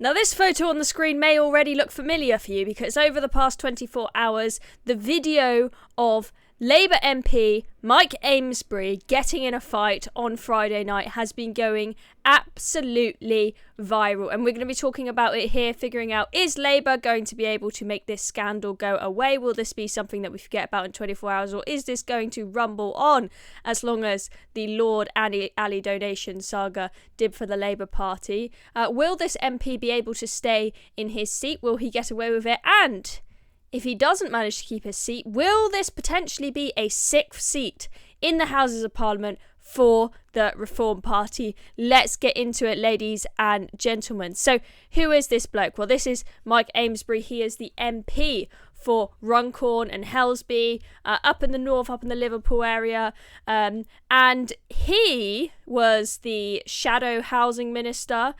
Now, this photo on the screen may already look familiar for you because over the past 24 hours, the video of Labour MP Mike Amesbury getting in a fight on Friday night has been going absolutely viral. And we're going to be talking about it here, figuring out, is Labour going to be able to make this scandal go away? Will this be something that we forget about in 24 hours? Or is this going to rumble on as long as the Lord Ali donation saga did for the Labour Party? Will this MP be able to stay in his seat? Will he get away with it? And if he doesn't manage to keep his seat, will this potentially be a sixth seat in the Houses of Parliament for the Reform Party? Let's get into it, ladies and gentlemen. So, who is this bloke? Well, this is Mike Amesbury. He is the MP for Runcorn and Helsby, up in the north, up in the Liverpool area. And he was the shadow housing minister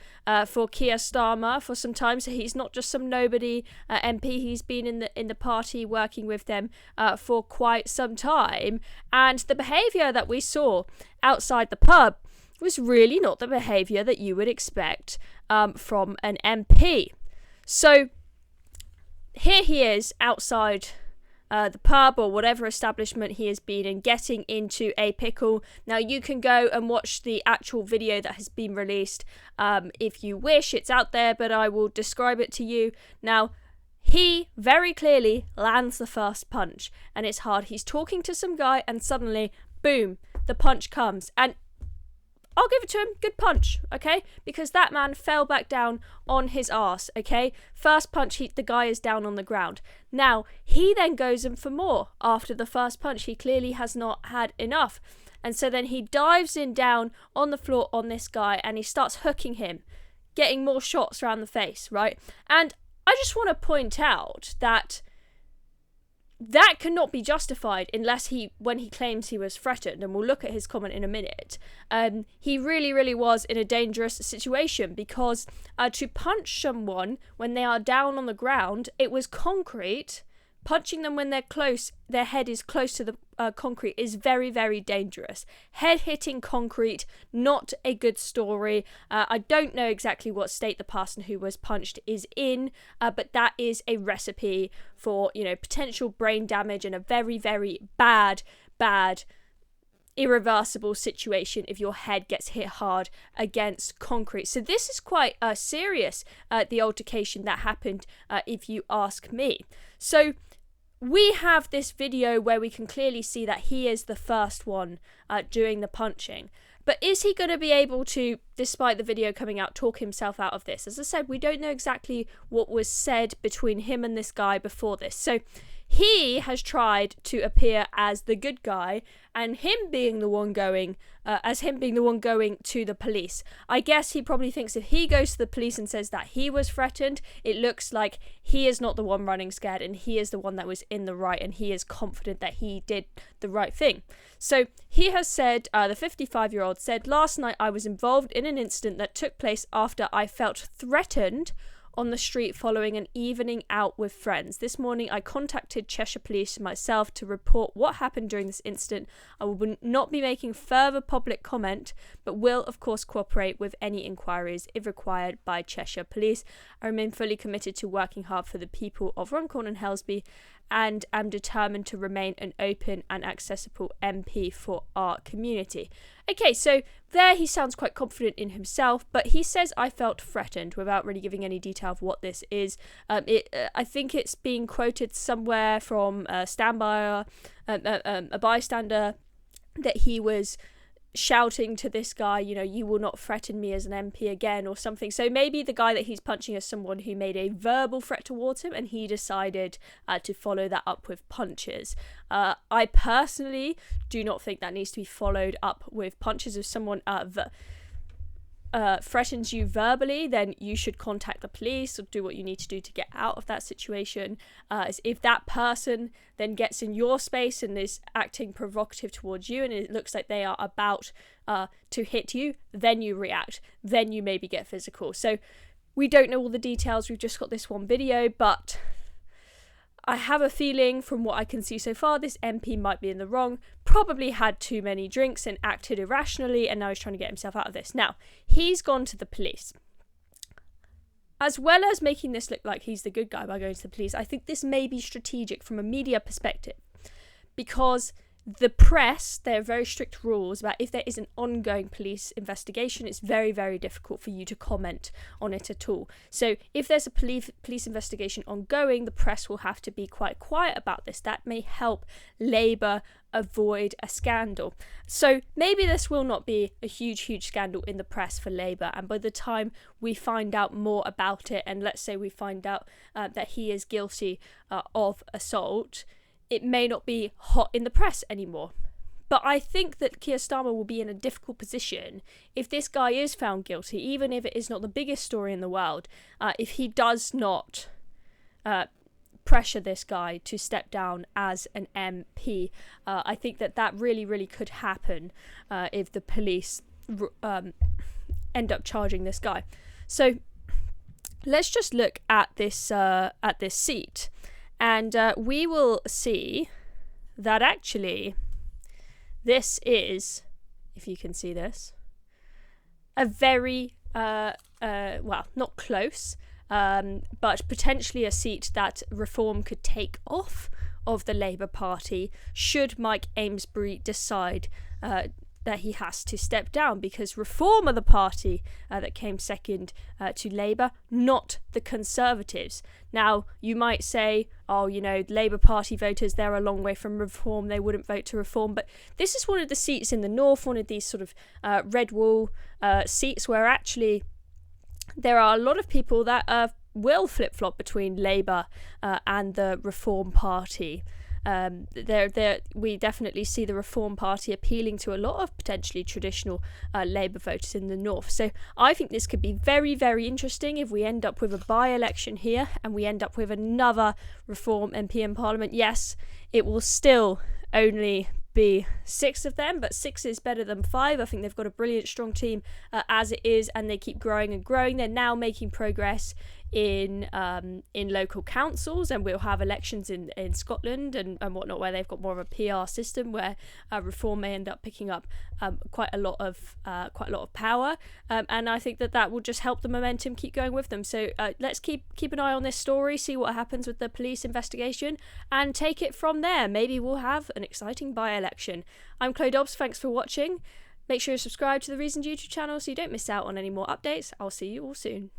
for Keir Starmer for some time. So he's not just some nobody MP. He's been in the party working with them for quite some time. And the behaviour that we saw outside the pub was really not the behaviour that you would expect from an MP. So here he is outside the pub or whatever establishment he has been in, getting into a pickle. Now, you can go and watch the actual video that has been released if you wish. It's out there, but I will describe it to you. Now, he very clearly lands the first punch, and it's hard. He's talking to some guy, and suddenly, boom, the punch comes. And I'll give it to him. Good punch, okay? Because that man fell back down on his arse, okay? First punch, the guy is down on the ground. Now, he then goes in for more after the first punch. He clearly has not had enough. And so then he dives in down on the floor on this guy and he starts hooking him, getting more shots around the face, right? And I just want to point out that cannot be justified unless when he claims he was threatened, and we'll look at his comment in a minute. He really, really was in a dangerous situation because to punch someone when they are down on the ground, it was concrete. Punching them when they're close, their head is close to the concrete, is very, very dangerous. Head hitting concrete, not a good story. I don't know exactly what state the person who was punched is in, but that is a recipe for, potential brain damage and a very, very bad, irreversible situation if your head gets hit hard against concrete. So this is quite serious, the altercation that happened, if you ask me. So we have this video where we can clearly see that he is the first one doing the punching. But is he going to be able to, despite the video coming out, talk himself out of this? As I said, we don't know exactly what was said between him and this guy before this. So he has tried to appear as the good guy, and him being the one going to the police. I guess he probably thinks if he goes to the police and says that he was threatened, it looks like he is not the one running scared and he is the one that was in the right, and he is confident that he did the right thing. So he has said, the 55-year-old said, "Last night I was involved in an incident that took place after I felt threatened on the street following an evening out with friends. This morning I contacted Cheshire Police myself to report what happened during this incident. I will not be making further public comment, but will of course cooperate with any inquiries if required by Cheshire Police. I remain fully committed to working hard for the people of Runcorn and Helsby and am determined to remain an open and accessible MP for our community." Okay, so there he sounds quite confident in himself, but he says, "I felt threatened," without really giving any detail of what this is. I think it's being quoted somewhere from a bystander, that he was shouting to this guy, "You will not threaten me as an MP again," or something. So maybe the guy that he's punching is someone who made a verbal threat towards him, and he decided to follow that up with punches. I personally do not think that needs to be followed up with punches. If someone threatens you verbally, then you should contact the police or do what you need to do to get out of that situation. If that person then gets in your space and is acting provocative towards you, and it looks like they are about to hit you, then you react. Then you maybe get physical. So we don't know all the details. We've just got this one video, but I have a feeling from what I can see so far, this MP might be in the wrong, probably had too many drinks and acted irrationally, and now he's trying to get himself out of this. Now, he's gone to the police. as well as making this look like he's the good guy by going to the police, I think this may be strategic from a media perspective, because the press, there are very strict rules about if there is an ongoing police investigation, it's very, very difficult for you to comment on it at all. So if there's a police investigation ongoing, the press will have to be quite quiet about this. That may help Labour avoid a scandal. So maybe this will not be a huge scandal in the press for Labour, and by the time we find out more about it, and let's say we find out that he is guilty of assault, it may not be hot in the press anymore. But I think that Keir Starmer will be in a difficult position if this guy is found guilty, even if it is not the biggest story in the world, if he does not pressure this guy to step down as an MP. I think that really could happen if the police end up charging this guy. So let's just look at this seat. And we will see that actually this is, if you can see this, a very, well, not close, but potentially a seat that Reform could take off of the Labour Party should Mike Amesbury decide that he has to step down, because Reform are the party that came second to Labour, not the Conservatives. Now, you might say, oh, you know, Labour Party voters, they're a long way from Reform, they wouldn't vote to Reform, but this is one of the seats in the north, one of these sort of red wall seats where actually there are a lot of people that will flip-flop between Labour and the Reform Party. We definitely see the Reform Party appealing to a lot of potentially traditional Labour voters in the north. So I think this could be very, very interesting if we end up with a by-election here and we end up with another Reform MP in Parliament. Yes, it will still only be 6 of them, but 6 is better than 5. I think they've got a brilliant, strong team as it is, and they keep growing and growing. They're now making progress in local councils, and we'll have elections in Scotland and whatnot, where they've got more of a PR system where Reform may end up picking up quite a lot of power, and I think that will just help the momentum keep going with them. So let's keep an eye on this story, see what happens with the police investigation, and take it from there. Maybe we'll have an exciting by-election. I'm Chloe Dobbs, thanks for watching. Make sure you subscribe to the Reasoned YouTube channel so you don't miss out on any more updates. I'll see you all soon.